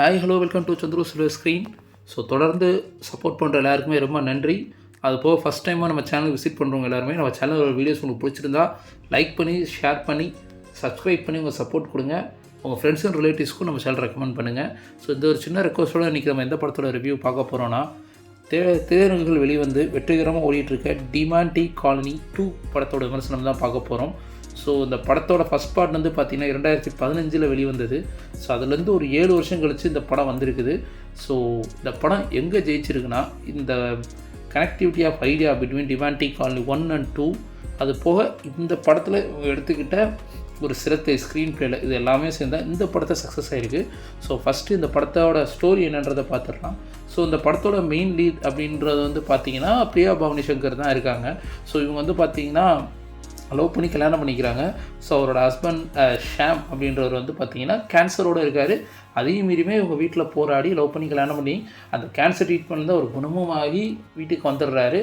Hi hello welcome to Chandru silver screen. So தொடர்ந்து support பண்ணுற எல்லாருக்குமே ரொம்ப நன்றி. அது போக ஃபஸ்ட் டைமாக நம்ம சேனல் விசிட் பண்ணுறவங்க எல்லாருமே நம்ம சேனலோட வீடியோஸ் உங்களுக்கு பிடிச்சிருந்தா லைக் பண்ணி ஷேர் பண்ணி சப்ஸ்கிரைப் பண்ணி உங்கள் சப்போர்ட் கொடுங்க. உங்கள் ஃப்ரெண்ட்ஸ் அண்ட் ரிலேட்டிவ்ஸ்க்கும் நம்ம சேனல் ரெக்கமெண்ட் பண்ணுங்கள். ஸோ இந்த ஒரு சின்ன ரெக்வஸ்ட்டோடு இன்றைக்கி நம்ம எந்த படத்தோட ரிவ்யூ பார்க்க போகிறோன்னா, திரையரங்குகள் வெளிவந்து வெற்றிகரமாக ஓடிட்டுருக்க டிமாண்டி காலனி 2 படத்தோட விமர்சனம் தான் பார்க்க போகிறோம். ஸோ இந்த படத்தோட ஃபஸ்ட் பார்ட் வந்து பார்த்திங்கன்னா 2015 வெளிவந்தது. ஸோ அதுலேருந்து ஒரு 7 வருஷம் கழித்து இந்த படம் வந்திருக்குது. ஸோ இந்த படம் எங்கே ஜெயிச்சிருக்குன்னா, இந்த connectivity of idea between Demonte Colony 1 and 2, அது போக இந்த படத்தில் எடுத்துக்கிட்ட ஒரு சிரத்தை ஸ்க்ரீன் பிளேயில் இது எல்லாமே சேர்ந்தால் இந்த படத்தை சக்ஸஸ் ஆகிருக்கு. ஸோ ஃபஸ்ட்டு இந்த படத்தோட ஸ்டோரி என்னன்றதை பார்த்துடலாம். ஸோ இந்த படத்தோட மெயின் லீட் அப்படின்றது வந்து பார்த்திங்கன்னா பிரியா பவானி சங்கர் தான் இருக்காங்க. ஸோ இவங்க வந்து பார்த்திங்கன்னா லவ் பண்ணி கல்யாணம் பண்ணிக்கிறாங்க. ஸோ அவரோட ஹஸ்பண்ட் ஷாம் அப்படின்றவர் வந்து பார்த்திங்கன்னா கேன்சரோடு இருக்கார். அதையும் மீறியுமே இவங்க வீட்டில் போராடி லவ் பண்ணி கல்யாணம் பண்ணி அந்த கேன்சர் ட்ரீட்மெண்ட் தான் ஒரு குணமுமாகி வீட்டுக்கு வந்துடுறாரு.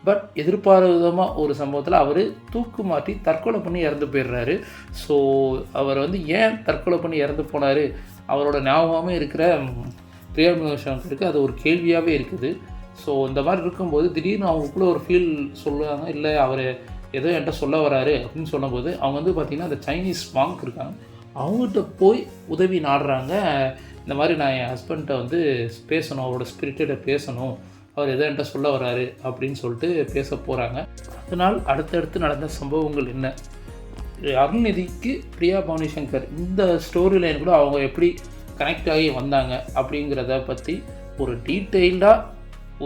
பட் எதிர்பாராத விதமாக ஒரு சம்பவத்தில் அவர் தூக்கு மாட்டி தற்கொலை பண்ணி இறந்து போயிடுறாரு. ஸோ அவர் வந்து ஏன் தற்கொலை பண்ணி இறந்து போனார், அவரோட ஞாபகமே இருக்கிற பிரியா சங்கருக்கு அது ஒரு கேள்வியாகவே இருக்குது. ஸோ இந்த மாதிரி இருக்கும்போது திடீர்னு அவங்களுக்குள்ளே ஒரு ஃபீல் சொல்லுவாங்க, இல்லை அவர் ஏதோ என்கிட்ட சொல்ல வராரு அப்படின்னு சொல்லும்போது அவங்க வந்து பார்த்திங்கன்னா அந்த சைனீஸ் மாங்க் இருக்காங்க, அவங்ககிட்ட போய் உதவி நாடுறாங்க. இந்த மாதிரி நான் என் ஹஸ்பண்ட்டை வந்து பேசணும், அவரோட ஸ்பிரிட்டை பேசணும், அவர் எதோ என்கிட்ட சொல்ல வராரு அப்படின்னு சொல்லிட்டு பேச போகிறாங்க. அதனால் அடுத்தடுத்து நடந்த சம்பவங்கள் என்ன, அருள்நிதிக்கு பிரியா பவானி சங்கர் இந்த ஸ்டோரி லைன் கூட அவங்க எப்படி கனெக்ட் ஆகி வந்தாங்க அப்படிங்கிறத பற்றி ஒரு டீட்டெயில்டாக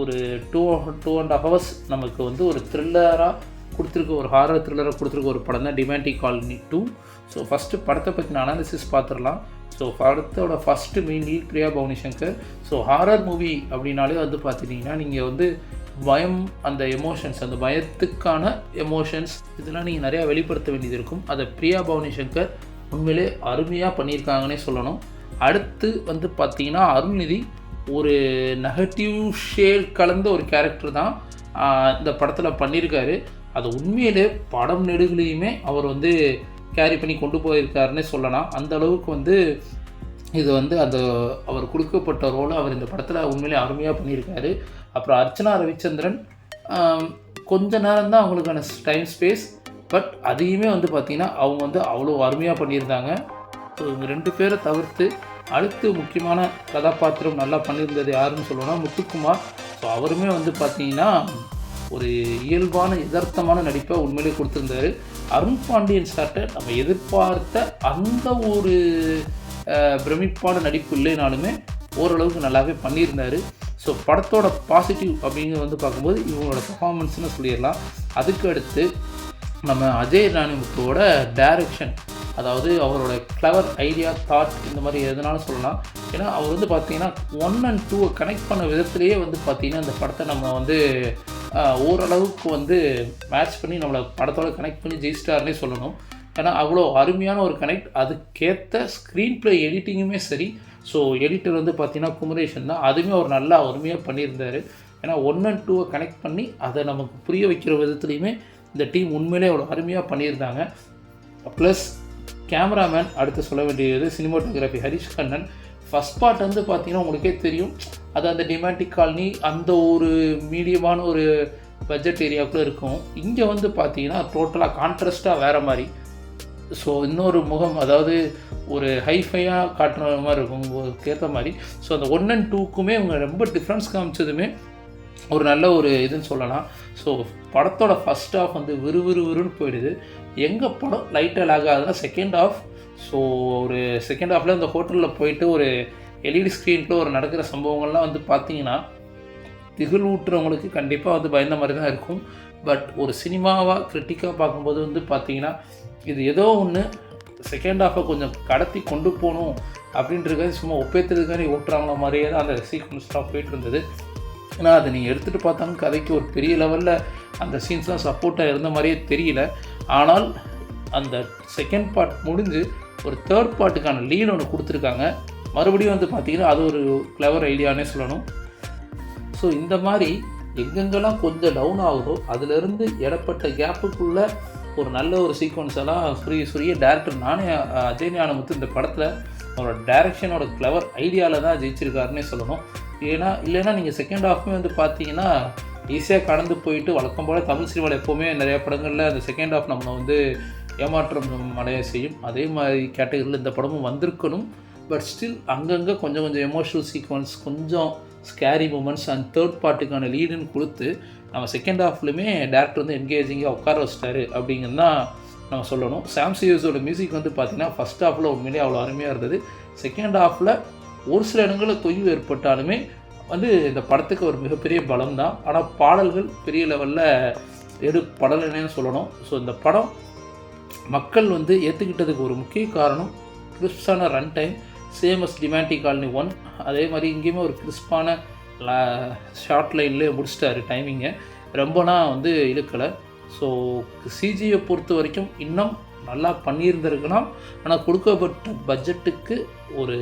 ஒரு 2.5 hours நமக்கு வந்து ஒரு த்ரில்லராக கொடுத்துருக்க, ஒரு ஹாரர் த்ரில்லராக கொடுத்துருக்க ஒரு படம் தான் டிமாண்டி காலனி 2. ஸோ ஃபஸ்ட்டு படத்தை பற்றின அனாலிசிஸ் பார்த்துடலாம். ஸோ படத்தோட first main lead Priya Bhavani Shankar. So horror movie அப்படின்னாலே வந்து பார்த்துட்டிங்கன்னா நீங்கள் வந்து பயம், அந்த எமோஷன்ஸ், அந்த பயத்துக்கான எமோஷன்ஸ் இதெல்லாம் நீங்கள் நிறையா வெளிப்படுத்த வேண்டியது இருக்கும். அதை பிரியா பவானி சங்கர் உண்மையிலே அருமையாக பண்ணியிருக்காங்கன்னே சொல்லணும். அடுத்து வந்து பார்த்திங்கன்னா அருள்நிதி ஒரு நெகட்டிவ் ஷேட் கலந்த ஒரு கேரக்டர் தான் இந்த படத்தில் பண்ணியிருக்காரு. அது உண்மையிலே படம் நெடுகளையுமே அவர் வந்து கேரி பண்ணி கொண்டு போயிருக்காருன்னே சொல்லலாம். அந்த அளவுக்கு வந்து இது வந்து அந்த அவர் கொடுக்கப்பட்ட ரோலை அவர் இந்த படத்தில் உண்மையிலே அருமையாக பண்ணியிருக்காரு. அப்புறம் அர்ச்சனா ரவிச்சந்திரன் கொஞ்ச நேரம் தான் அவங்களுக்கான டைம் ஸ்பேஸ், பட் அதையுமே வந்து பார்த்திங்கன்னா அவங்க வந்து அவ்வளோ அருமையாக பண்ணியிருந்தாங்க. ஸோ இவங்க 2 பேரை தவிர்த்து அடுத்து முக்கியமான கதாபாத்திரம் நல்லா பண்ணியிருந்தது யாருன்னு சொல்லணும்னா முத்துக்குமார். ஸோ அவருமே வந்து பார்த்திங்கன்னா ஒரு இயல்பான யதார்த்தமான நடிப்பை உண்மையிலே கொடுத்துருந்தாரு. அருண் பாண்டியன் சார்ட்ட நம்ம எதிர்பார்த்த அந்த ஒரு பிரமிப்பான நடிப்பு இல்லைனாலுமே ஓரளவுக்கு நல்லாவே பண்ணியிருந்தார். ஸோ படத்தோட பாசிட்டிவ் அப்படிங்கிறது வந்து பார்க்கும்போது இவங்களோட பர்ஃபார்மன்ஸ்னு சொல்லிடலாம். அதுக்கு அடுத்து நம்ம அஜய் ராணிமுத்துவோட டைரக்ஷன், அதாவது அவரோட கிளவர் ஐடியா, தாட், இந்த மாதிரி எதுனாலும் சொல்லலாம். ஏன்னா அவர் வந்து பார்த்திங்கன்னா 1 and 2 கனெக்ட் பண்ண விதத்துலேயே வந்து பார்த்திங்கன்னா இந்த படத்தை நம்ம வந்து ஓரளவுக்கு வந்து மேட்ச் பண்ணி நம்மளை படத்தோட கனெக்ட் பண்ணி ஜெயிஸ்டார்னே சொல்லணும். ஏன்னா அவ்வளோ அருமையான ஒரு கனெக்ட், அதுக்கேற்ற ஸ்க்ரீன் ப்ளே எடிட்டிங்குமே சரி. ஸோ எடிட்டர் வந்து பார்த்திங்கன்னா குமரேஷன் தான், அதுவுமே அவர் நல்லா அருமையாக பண்ணியிருந்தார். ஏன்னா 1 and 2 கனெக்ட் பண்ணி அதை நமக்கு புரிய வைக்கிற விதத்துலையுமே இந்த டீம் உண்மையிலே அவ்வளோ அருமையாக பண்ணியிருந்தாங்க. ப்ளஸ் கேமராமேன் அடுத்து சொல்ல வேண்டியது cinematography Harish Kannan. First part வந்து பார்த்திங்கன்னா உங்களுக்கே தெரியும், அது அந்த டிமாண்டி காலனி அந்த ஒரு மீடியமான ஒரு பட்ஜெட் ஏரியாவுக்குள்ளே இருக்கும். இங்கே வந்து பார்த்திங்கன்னா டோட்டலாக கான்ட்ராஸ்ட்டாக வேறு மாதிரி. ஸோ இன்னொரு முகம், அதாவது ஒரு ஹைஃபையாக காட்டுற மாதிரி இருக்கும் ஏற்ற மாதிரி. ஸோ அந்த 1 and 2க்குமே இவங்க ரொம்ப டிஃப்ரென்ஸ் காமிச்சதுமே ஒரு நல்ல ஒரு இதுன்னு சொல்லலாம். ஸோ படத்தோட ஃபஸ்ட் ஹாஃப் வந்து விறுவிறுன்னு போயிடுது. எங்கள் படம் லைட்டாக லாக் ஆகுதுன்னா செகண்ட் ஹாஃப். ஸோ ஒரு செகண்ட் ஹாஃபில் இந்த ஹோட்டலில் போயிட்டு ஒரு எல்இடி ஸ்க்ரீனில் ஒரு நடக்கிற சம்பவங்கள்லாம் வந்து பார்த்திங்கன்னா திகில் ஊட்டுறவங்களுக்கு கண்டிப்பாக வந்து பயந்த மாதிரி தான் இருக்கும். பட் ஒரு சினிமாவாக கிரிட்டிக்காக பார்க்கும்போது வந்து பார்த்திங்கன்னா இது ஏதோ ஒன்று செகண்ட் ஹாஃபை கொஞ்சம் கடத்தி கொண்டு போகணும் அப்படின்றதுக்காக சும்மா ஒப்பேற்றுறதுக்காக ஓட்டுறாங்கள மாதிரியே தான் அந்த சீக்வன்ஸ்லாம் போயிட்டு இருந்தது. ஏன்னா அதை நீங்கள் எடுத்துகிட்டு பார்த்தாலும் கதைக்கு ஒரு பெரிய லெவலில் அந்த சீன்ஸ்லாம் சப்போர்ட்டாக இருந்த மாதிரியே தெரியல. ஆனால் அந்த செகண்ட் பார்ட் முடிஞ்சு ஒரு தேர்ட் பார்ட்டுக்கான லீட் ஒன்று கொடுத்துருக்காங்க. மறுபடியும் வந்து பார்த்திங்கன்னா அது ஒரு கிளவர் ஐடியானே சொல்லணும். ஸோ இந்த மாதிரி எங்கெங்கெல்லாம் கொஞ்சம் டவுன் ஆகுதோ அதிலிருந்து இடப்பட்ட கேப்புக்குள்ளே ஒரு நல்ல ஒரு சீக்வன்ஸ் எல்லாம் சுரிய டேரக்டர் நானே அஜய் ஞானமுத்து இந்த படத்தில் அவரோட டைரக்ஷனோட கிளவர் ஐடியாவில் தான் ஜெயிச்சிருக்காருன்னே சொல்லணும். இல்லைன்னா நீங்கள் செகண்ட் ஹாஃப்மே வந்து பார்த்தீங்கன்னா ஈஸியாக கடந்து போயிட்டு வழக்கம் போல் தமிழ் சினிமாவில் எப்போவுமே நிறையா படங்களில் அந்த செகண்ட் ஹாஃப் நம்மளை வந்து ஏமாற்றம் அடைய செய்யும். அதே மாதிரி கேட்டகரியில் இந்த படமும் வந்திருக்கணும். பட் ஸ்டில் அங்கங்கே கொஞ்சம் எமோஷனல் சீக்வன்ஸ், கொஞ்சம் ஸ்கேரி மூமெண்ட்ஸ் அண்ட் தேர்ட் பார்ட்டுக்கான லீடுன்னு கொடுத்து நம்ம செகண்ட் ஹாஃப்லையுமே டேரக்டர் வந்து என்கேஜிங்காக உட்கார வச்சிட்டாரு அப்படிங்கிறது தான் நம்ம சொல்லணும். சாம் சியர்ஸோட மியூசிக் வந்து பார்த்திங்கன்னா ஃபஸ்ட் ஹாஃபில் உண்மையிலேயே அவ்வளோ அருமையாக இருந்தது. செகண்ட் ஹாஃபில் ஒரு சில இடங்களில் தொய்வு ஏற்பட்டாலுமே வந்து இந்த படத்துக்கு ஒரு மிகப்பெரிய பலம் தான். ஆனால் பாடல்கள் பெரிய லெவலில் படலைன்னு சொல்லணும். ஸோ இந்த படம் மக்கள் வந்து ஏற்றுக்கிட்டதுக்கு ஒரு முக்கிய காரணம் கிறிஸ்பான ரன் டைம், சேமஸ் டிமாண்டி காலனி 1. அதே மாதிரி இங்கேயுமே ஒரு கிறிஸ்பான ஷார்ட் லைன்லேயே முடிச்சிட்டாரு டைமிங்கை, ரொம்பலாம் வந்து இழுக்கலை. ஸோ சிஜியை பொறுத்த வரைக்கும் இன்னும் நல்லா பண்ணியிருந்திருக்கலாம். ஆனால் கொடுக்கப்பட்ட பட்ஜெட்டுக்கு ஒரு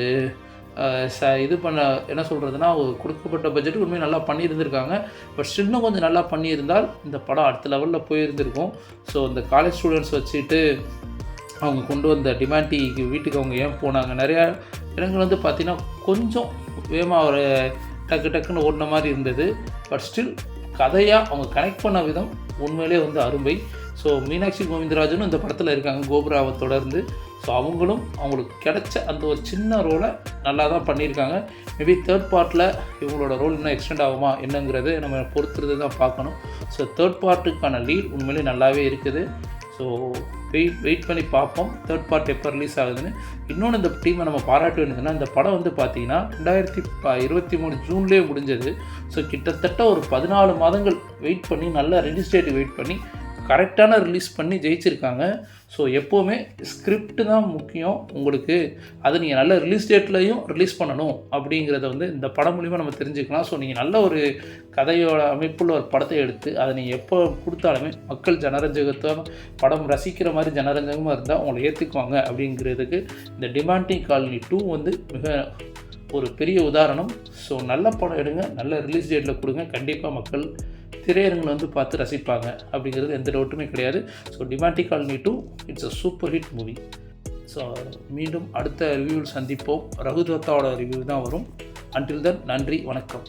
என்ன சொல்கிறதுனா, ஒரு கொடுக்கப்பட்ட பட்ஜெட்டுக்கு உண்மையாக நல்லா பண்ணியிருந்திருக்காங்க. பட் இன்னும் கொஞ்சம் நல்லா பண்ணியிருந்தால் இந்த படம் அடுத்த லெவலில் போயிருந்திருக்கும். ஸோ இந்த காலேஜ் ஸ்டூடெண்ட்ஸ் வச்சுட்டு அவங்க கொண்டு வந்த டிமாண்டிக்கு வீட்டுக்கு அவங்க ஏன் போனாங்க, நிறையா இடங்கள் வந்து பார்த்திங்கன்னா கொஞ்சம் வேகமாக ஒரு டக்குன்னு ஓடின மாதிரி இருந்தது. பட் ஸ்டில் கதையாக அவங்க கனெக்ட் பண்ண விதம் உண்மையிலே வந்து அருமை. ஸோ மீனாட்சி கோவிந்தராஜனும் இந்த படத்தில் இருக்காங்க கோபுராவை தொடர்ந்து. ஸோ அவங்களுக்கு கிடைச்ச அந்த ஒரு சின்ன ரோலை நல்லா தான் பண்ணியிருக்காங்க. மேபி தேர்ட் பார்ட்டில் இவங்களோட ரோல் இன்னும் எக்ஸ்டெண்ட் ஆகுமா என்னங்கிறது நம்ம பொறுத்துறது தான் பார்க்கணும். ஸோ தேர்ட் பார்ட்டுக்கான லீட் உண்மையிலே நல்லாவே இருக்குது. ஸோ வெயிட் பண்ணி பார்ப்போம் தேர்ட் பார்ட் எப்போ ரிலீஸ் ஆகுதுன்னு. இன்னொன்று இந்த டீமை நம்ம பாராட்ட வேண்டியதுன்னா, இந்த படம் வந்து பார்த்திங்கன்னா 2023 ஜூன்லேயே முடிஞ்சது. ஸோ கிட்டத்தட்ட ஒரு 14 மாதங்கள் வெயிட் பண்ணி நல்ல ரிலீஸ் டேட்டு வெயிட் பண்ணி கரெக்டான ரிலீஸ் பண்ணி ஜெயிச்சிருக்காங்க. ஸோ எப்போவுமே ஸ்கிரிப்ட் தான் முக்கியம் உங்களுக்கு, அதை நீங்கள் நல்ல ரிலீஸ் டேட்லையும் ரிலீஸ் பண்ணணும் அப்படிங்கிறத வந்து இந்த படம் மூலிமா நம்ம தெரிஞ்சுக்கலாம். ஸோ நீங்கள் நல்ல ஒரு கதையோட அமைப்புள்ள ஒரு படத்தை எடுத்து அதை நீங்கள் எப்போ கொடுத்தாலுமே மக்கள் ஜனரஞ்சகத்தோட படம் ரசிக்கிற மாதிரி ஜனரஞ்சகமாக இருந்தால் அவங்களை ஏற்றுக்குவாங்க. அப்படிங்கிறதுக்கு இந்த டிமாண்டிங் காலனி 2 வந்து மிக ஒரு பெரிய உதாரணம். ஸோ நல்ல படம் எடுங்க, நல்ல ரிலீஸ் டேட்டில் கொடுங்க, கண்டிப்பாக மக்கள் திரையரங்கில் வந்து பார்த்து ரசிப்பாங்க அப்படிங்கிறது எந்த டவுட்டுமே கிடையாது. So Demonte colony 2 it's a super hit movie. So மீண்டும் அடுத்த ரிவ்யூவில் சந்திப்போம். ரகுதத்தாவோட ரிவ்யூ தான் வரும். அன்டில் தென் நன்றி, வணக்கம்.